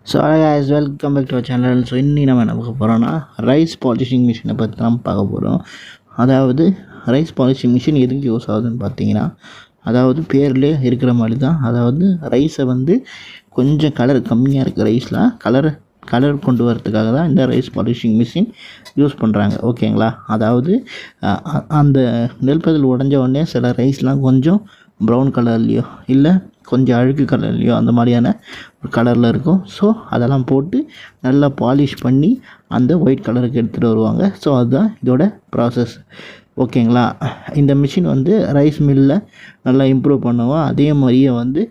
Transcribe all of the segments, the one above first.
So guys, welcome back to our channel. So இன்னைக்கு நம்ம என்ன பார்க்க போகிறோம்னா ரைஸ் பாலிஷிங் மிஷினை பற்றி நம்ம பார்க்க போகிறோம். அதாவது ரைஸ் பாலிஷிங் மிஷின் எதுக்கு யூஸ் ஆகுதுன்னு பார்த்தீங்கன்னா, அதாவது பேர்லேயே இருக்கிற மாதிரி தான். அதாவது ரைஸை வந்து கொஞ்சம் கலர் கம்மியாக இருக்குது ரைஸில் கலர் கொண்டு வரதுக்காக தான் இந்த ரைஸ் பாலிஷிங் மிஷின் யூஸ் பண்ணுறாங்க. ஓகேங்களா? அதாவது அந்த நெல்பதில் உடஞ்ச உடனே சில ரைஸ்லாம் கொஞ்சம் ப்ரௌன் கலர்லேயோ இல்லை கொஞ்சம் அழுக்கு கலர்லேயோ அந்த மாதிரியான ஒரு கலரில் இருக்கும். ஸோ அதெல்லாம் போட்டு நல்லா பாலிஷ் பண்ணி அந்த ஒயிட் கலருக்கு எடுத்துகிட்டு வருவாங்க. ஸோ அதுதான் இதோட ப்ராசஸ். ஓகேங்களா? இந்த மிஷின் வந்து ரைஸ் மில்லில் நல்லா இம்ப்ரூவ் பண்ணுவோம். அதே மாதிரியே வந்து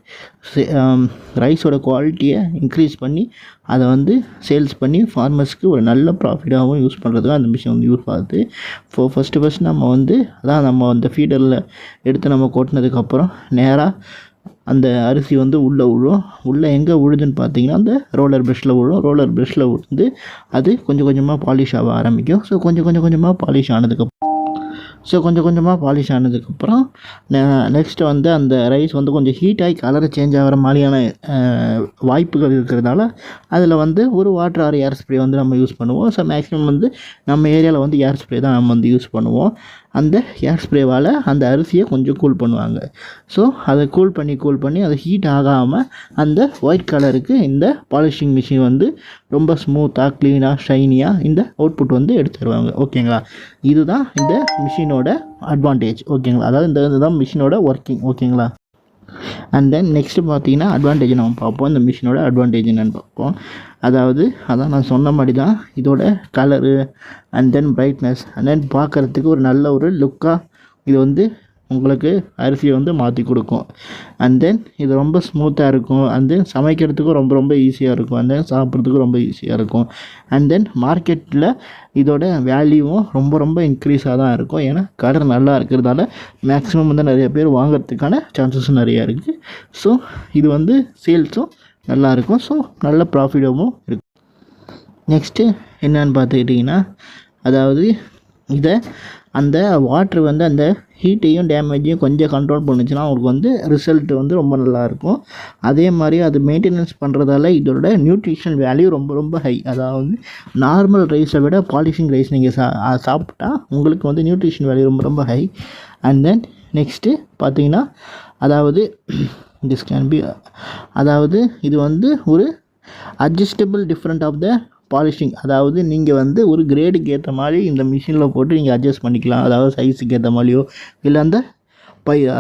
ரைஸோட குவாலிட்டியை இன்க்ரீஸ் பண்ணி அதை வந்து சேல்ஸ் பண்ணி ஃபார்மர்ஸ்க்கு ஒரு நல்ல ப்ராஃபிட்டாகவும் யூஸ் பண்ணுறதுக்கு அந்த மிஷின் வந்து யூஸ் ஆகுது. ஃபஸ்ட்டு நம்ம வந்து நம்ம அந்த ஃபீடரில் எடுத்து நம்ம கொட்டினதுக்கப்புறம் நேராக அந்த அரிசி வந்து உள்ளே விழும். உள்ளே எங்கே விழுதுன்னு பார்த்தீங்கன்னா அந்த ரோலர் ப்ரஷ்ஷில் விழும். ரோலர் ப்ரஷ்ஷில் விழுந்து அது கொஞ்சம் கொஞ்சமாக பாலிஷ் ஆக ஆரம்பிக்கும். ஸோ கொஞ்சம் கொஞ்சமாக பாலிஷ் ஆனதுக்கப்புறம் நெக்ஸ்ட்டு வந்து அந்த ரைஸ் வந்து கொஞ்சம் ஹீட் ஆகி கலர் சேஞ்ச் ஆகிற மாதிரியான வாய்ப்புகள் இருக்கிறதால அதில் வந்து ஒரு வாட்டர் ஆர் ஏர் ஸ்ப்ரே வந்து நம்ம யூஸ் பண்ணுவோம். ஸோ மேக்ஸிமம் வந்து நம்ம ஏரியாவில் வந்து ஏர் ஸ்ப்ரே தான் நம்ம வந்து யூஸ் பண்ணுவோம். அந்த ஏர் ஸ்ப்ரேவால் அந்த அரிசியை கொஞ்சம் கூல் பண்ணுவாங்க. ஸோ அதை கூல் பண்ணி அது ஹீட் ஆகாமல் அந்த ஒயிட் கலருக்கு இந்த பாலிஷிங் மிஷின் வந்து ரொம்ப ஸ்மூத்தாக க்ளீனாக ஷைனியாக இந்த அவுட்புட் வந்து எடுத்து தருவாங்க. ஓகேங்களா? இதுதான் இந்த மிஷினோட அட்வான்டேஜ். ஓகேங்களா? அதாவது இதுதான் மிஷினோட ஒர்க்கிங். ஓகேங்களா? அண்ட் தென் நெக்ஸ்ட்டு பார்த்தீங்கன்னா அட்வான்டேஜ் நம்ம பார்ப்போம். இந்த மிஷினோட அட்வான்டேஜ் என்னென்னு பார்ப்போம். அதாவது அதான் நான் சொன்ன மாதிரி தான் இதோட colour and then brightness and then பார்க்குறதுக்கு ஒரு நல்ல ஒரு லுக்காக இது வந்து உங்களுக்கு அரிசியை வந்து மாற்றி கொடுக்கும். அண்ட் தென் இது ரொம்ப ஸ்மூத்தாக இருக்கும். அண்ட் தென் சமைக்கிறதுக்கும் ரொம்ப ஈஸியாக இருக்கும். அண்ட் தென் சாப்பிட்றதுக்கும் ரொம்ப ஈஸியாக இருக்கும். அண்ட் தென் மார்க்கெட்டில் இதோட வேல்யூவும் ரொம்ப இன்க்ரீஸாக தான் இருக்கும். ஏன்னா கலர் நல்லா இருக்கிறதால மேக்ஸிமம் வந்து நிறைய பேர் வாங்கிறதுக்கான சான்சஸும் நிறையா இருக்குது. ஸோ இது வந்து சேல்ஸும் நல்லாயிருக்கும். ஸோ நல்ல ப்ராஃபிட்டாகவும் இருக்கும். நெக்ஸ்ட்டு என்னன்னு பார்த்துக்கிட்டிங்கன்னா, அதாவது இதை அந்த வாட்ரு வந்து அந்த ஹீட்டையும் டேமேஜையும் கொஞ்சம் கண்ட்ரோல் பண்ணுச்சுன்னா அவங்களுக்கு வந்து ரிசல்ட் வந்து ரொம்ப நல்லாயிருக்கும். அதே மாதிரி அது மெயின்டெனன்ஸ் பண்ணுறதால இதோட நியூட்ரிஷன் வேல்யூ ரொம்ப ஹை. அதாவது நார்மல் ரைஸை விட பாலிஷிங் ரைஸ் நீங்கள் சாப்பிட்டா உங்களுக்கு வந்து நியூட்ரிஷன் வேல்யூ ரொம்ப ஹை. அண்ட் தென் நெக்ஸ்ட்டு பார்த்தீங்கன்னா, அதாவது அதாவது இது வந்து ஒரு adjustable different of the polishing. அதாவது நீங்கள் வந்து ஒரு கிரேடுக்கு ஏற்ற மாதிரி இந்த மிஷினில் போட்டு நீங்கள் அட்ஜஸ்ட் பண்ணிக்கலாம். அதாவது சைஸுக்கு ஏற்ற மாதிரியோ இல்லை அந்த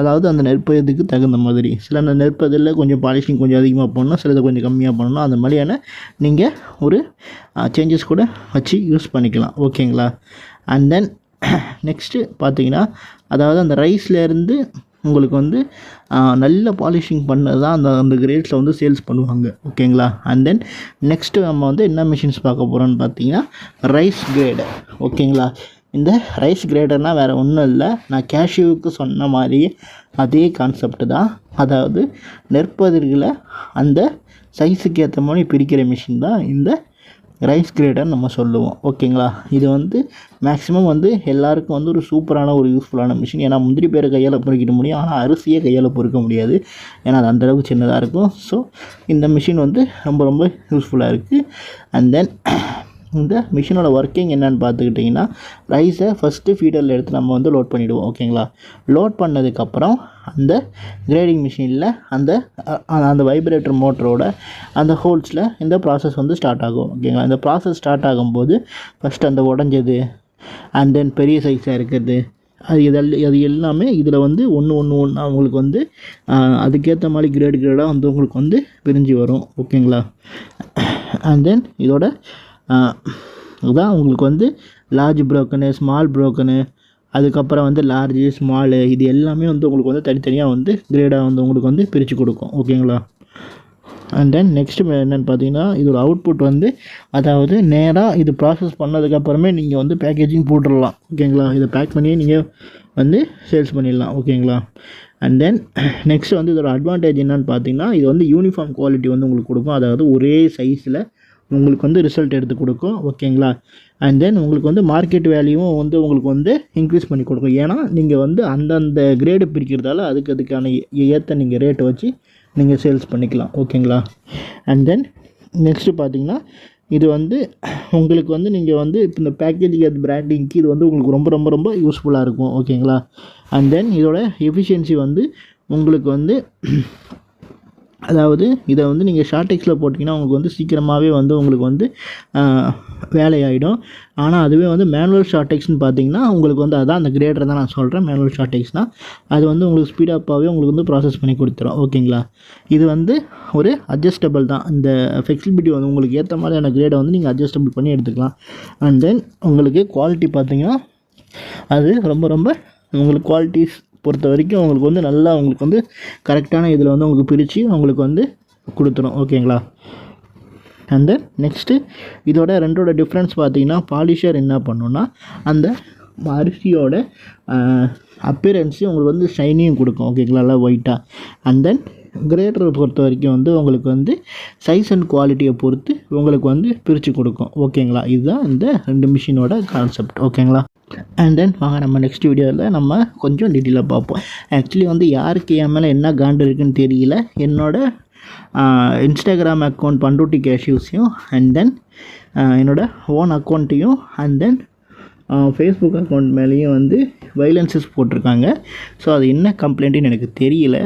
அதாவது அந்த நெற்பயத்துக்கு தகுந்த மாதிரி. சில அந்த நெற்பதில் கொஞ்சம் பாலிஷிங் கொஞ்சம் அதிகமாக பண்ணணும், சிலதை கொஞ்சம் கம்மியாக பண்ணணும். அந்த மாதிரியான நீங்கள் ஒரு சேஞ்சஸ் கூட வச்சு யூஸ் பண்ணிக்கலாம். ஓகேங்களா? அண்ட் தென் நெக்ஸ்ட்டு பார்த்தீங்கன்னா, அதாவது அந்த ரைஸ்லேருந்து உங்களுக்கு வந்து நல்ல பாலிஷிங் பண்ணது தான் அந்த கிரேட்ஸில் வந்து சேல்ஸ் பண்ணுவாங்க. ஓகேங்களா? அண்ட் தென் நெக்ஸ்ட்டு நம்ம வந்து என்ன மிஷின்ஸ் பார்க்க போகிறோன்னு பார்த்தீங்கன்னா ரைஸ் கிரேடர். ஓகேங்களா? இந்த ரைஸ் கிரேடர்னால் வேறு ஒன்றும் இல்லை, நான் கேஷ்யூவுக்கு சொன்ன மாதிரியே அதே கான்செப்ட் தான். அதாவது நெற்பதிர்களை அந்த சைஸுக்கு ஏற்ற மாதிரி பிரிக்கிற மிஷின் தான் இந்த ரைஸ் கிரேடர் நம்ம சொல்லுவோம். ஓகேங்களா? இது வந்து மேக்ஸிமம் வந்து எல்லாருக்கும் வந்து ஒரு சூப்பரான ஒரு யூஸ்ஃபுல்லான மிஷின். ஏன்னா முந்திரி பேரை கையால் பொறுக்கிட முடியும், ஆனால் அரிசியை கையால் பொறுக்க முடியாது. ஏன்னா அது அந்தளவுக்கு சின்னதாக இருக்கும். ஸோ இந்த மிஷின் வந்து ரொம்ப யூஸ்ஃபுல்லாக இருக்குது. அண்ட் தென் இந்த மிஷினோட ஒர்க்கிங் என்னென்னு பார்த்துக்கிட்டிங்கன்னா, ரைஸை ஃபஸ்ட்டு ஃபீடரில் எடுத்து நம்ம வந்து லோட் பண்ணிவிடுவோம். ஓகேங்களா? லோட் பண்ணதுக்கப்புறம் அந்த கிரேடிங் மிஷினில் அந்த வைப்ரேட்டர் மோட்டரோட அந்த ஹோல்ஸில் இந்த ப்ராசஸ் வந்து ஸ்டார்ட் ஆகும். ஓகேங்களா? இந்த ப்ராசஸ் ஸ்டார்ட் ஆகும்போது ஃபஸ்ட்டு அந்த உடஞ்சது அண்ட் தென் பெரிய சைஸாக இருக்கிறது அது எல்லாமே இதில் வந்து ஒன்று அவங்களுக்கு வந்து அதுக்கேற்ற மாதிரி கிரேடாக வந்து உங்களுக்கு வந்து பிரிஞ்சு வரும். ஓகேங்களா? அண்ட் தென் இதோட இதுதான் உங்களுக்கு வந்து லார்ஜ் ப்ரோக்கனு, ஸ்மால் ப்ரோக்கனு, அதுக்கப்புறம் வந்து லார்ஜு, ஸ்மாலு, இது எல்லாமே வந்து உங்களுக்கு வந்து தனித்தனியாக வந்து கிரேடாக வந்து உங்களுக்கு வந்து பிரித்து கொடுக்கும். ஓகேங்களா? அண்ட் தென் நெக்ஸ்ட்டு என்னென்னு பார்த்தீங்கன்னா, இதோட அவுட்புட் வந்து அதாவது நேராக இது ப்ராசஸ் பண்ணதுக்கப்புறமே நீங்கள் வந்து பேக்கேஜிங் போட்டுடலாம். ஓகேங்களா? இதை பேக் பண்ணியே நீங்கள் வந்து சேல்ஸ் பண்ணிடலாம். ஓகேங்களா? அண்ட் தென் நெக்ஸ்ட்டு வந்து இதோட அட்வான்டேஜ் என்னென்னு பார்த்தீங்கன்னா, இது வந்து யூனிஃபார்ம் குவாலிட்டி வந்து உங்களுக்கு கொடுக்கும். அதாவது ஒரே சைஸில் உங்களுக்கு வந்து ரிசல்ட் எடுத்து கொடுக்கும். ஓகேங்களா? அண்ட் தென் உங்களுக்கு வந்து மார்க்கெட் வேல்யூவும் வந்து உங்களுக்கு வந்து இன்க்ரீஸ் பண்ணி கொடுக்கும். ஏன்னா நீங்கள் வந்து அந்தந்த கிரேடு பிரிக்கிறதால அதுக்கான ஏற்ற நீங்கள் ரேட்டை வச்சு நீங்கள் சேல்ஸ் பண்ணிக்கலாம். ஓகேங்களா? அண்ட் தென் நெக்ஸ்ட்டு பார்த்தீங்கன்னா இது வந்து உங்களுக்கு வந்து நீங்கள் வந்து இப்போ இந்த பேக்கேஜிங் அது பிராண்டிங்க்கு இது வந்து உங்களுக்கு ரொம்ப ரொம்ப ரொம்ப யூஸ்ஃபுல்லாக இருக்கும். ஓகேங்களா. அண்ட் தென் இதோட எஃபிஷியன்சி வந்து உங்களுக்கு வந்து அதாவது இதை வந்து நீங்கள் ஷார்டெக்ஸில் போட்டிங்கன்னா உங்களுக்கு வந்து சீக்கிரமாகவே வந்து உங்களுக்கு வந்து வேலையாயிடும். ஆனால் அதுவே வந்து மேனுவல் ஷார்டெக்ஸ்னு பார்த்தீங்கன்னா உங்களுக்கு வந்து அதான் அந்த கிரேடர் தான் நான் சொல்கிறேன். மேனுவல் ஷார்டெக்ஸ்னால் அது வந்து உங்களுக்கு ஸ்பீடப்பாகவே உங்களுக்கு வந்து ப்ராசஸ் பண்ணி கொடுத்துரும். ஓகேங்களா. இது வந்து ஒரு அட்ஜஸ்டபிள் தான். இந்த ஃப்ளெக்சிபிலிட்டி வந்து உங்களுக்கு ஏற்ற மாதிரியான கிரேடை வந்து நீங்கள் அட்ஜஸ்டபிள் பண்ணி எடுத்துக்கலாம். அண்ட் தென் உங்களுக்கு குவாலிட்டி பார்த்தீங்கன்னா அது ரொம்ப ரொம்ப உங்களுக்கு குவாலிட்டிஸ் பொறுத்த வரைக்கும் உங்களுக்கு வந்து நல்லா உங்களுக்கு வந்து கரெக்டான இதில் வந்து உங்களுக்கு பிரித்து உங்களுக்கு வந்து கொடுத்துரும். ஓகேங்களா. அண்ட் தென் நெக்ஸ்ட்டு இதோட ரெண்டோட டிஃப்ரென்ஸ் பார்த்தீங்கன்னா பாலிஷர் என்ன பண்ணுன்னா அந்த அரிசியோட அப்பியரன்ஸையும் உங்களுக்கு வந்து ஷைனியும் கொடுக்கும். ஓகேங்களா. நல்லா ஒயிட்டாக. அண்ட் தென் கிரேடரை பொறுத்த வரைக்கும் வந்து உங்களுக்கு வந்து சைஸ் அண்ட் குவாலிட்டியை பொறுத்து உங்களுக்கு வந்து பிரித்து கொடுக்கும். ஓகேங்களா. இதுதான் இந்த ரெண்டு மிஷினோட கான்செப்ட். ஓகேங்களா. அண்ட் தென் வாங்க நம்ம நெக்ஸ்ட் வீடியோவில் நம்ம கொஞ்சம் டீட்டெயிலாக பார்ப்போம். ஆக்சுவலி வந்து யாருக்கு என் மேலே என்ன காண்டு இருக்குதுன்னு தெரியல. என்னோடய இன்ஸ்டாகிராம் அக்கௌண்ட் பண்ருட்டி கேஷ்யூஸையும் அண்ட் தென் என்னோடய ஓன் அக்கௌண்ட்டையும் அண்ட் தென் ஃபேஸ்புக் அக்கௌண்ட் மேலேயும் வந்து வைலன்சஸ் போட்டிருக்காங்க. ஸோ அது என்ன கம்ப்ளைண்ட்டுன்னு எனக்கு தெரியல.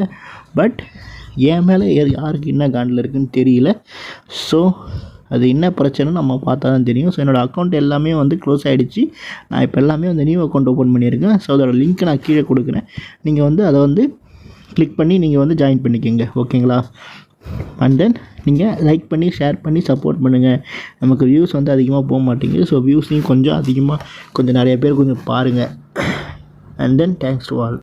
பட் என் மேலே யாருக்கு என்ன காண்டில் இருக்குதுன்னு தெரியல. ஸோ அது என்ன பிரச்சனைன்னு நம்ம பார்த்தா தான் தெரியும். ஸோ என்னோடய அக்கௌண்ட் எல்லாமே வந்து க்ளோஸ் ஆகிடுச்சு. நான் இப்போ எல்லாமே வந்து நியூ அக்கௌண்ட் ஓப்பன் பண்ணியிருக்கேன். ஸோ அதோட லிங்க்கை நான் கீழே கொடுக்குறேன். நீங்கள் வந்து அதை வந்து கிளிக் பண்ணி நீங்கள் வந்து ஜாயின் பண்ணிக்கோங்க. ஓகேங்களா. அண்ட் தென் நீங்கள் லைக் பண்ணி ஷேர் பண்ணி சப்போர்ட் பண்ணுங்கள். நமக்கு வியூஸ் வந்து அதிகமாக போக மாட்டேங்குது. ஸோ வியூஸையும் கொஞ்சம் அதிகமாக கொஞ்சம் நிறைய பேர் கொஞ்சம் பாருங்கள். And then thanks to all.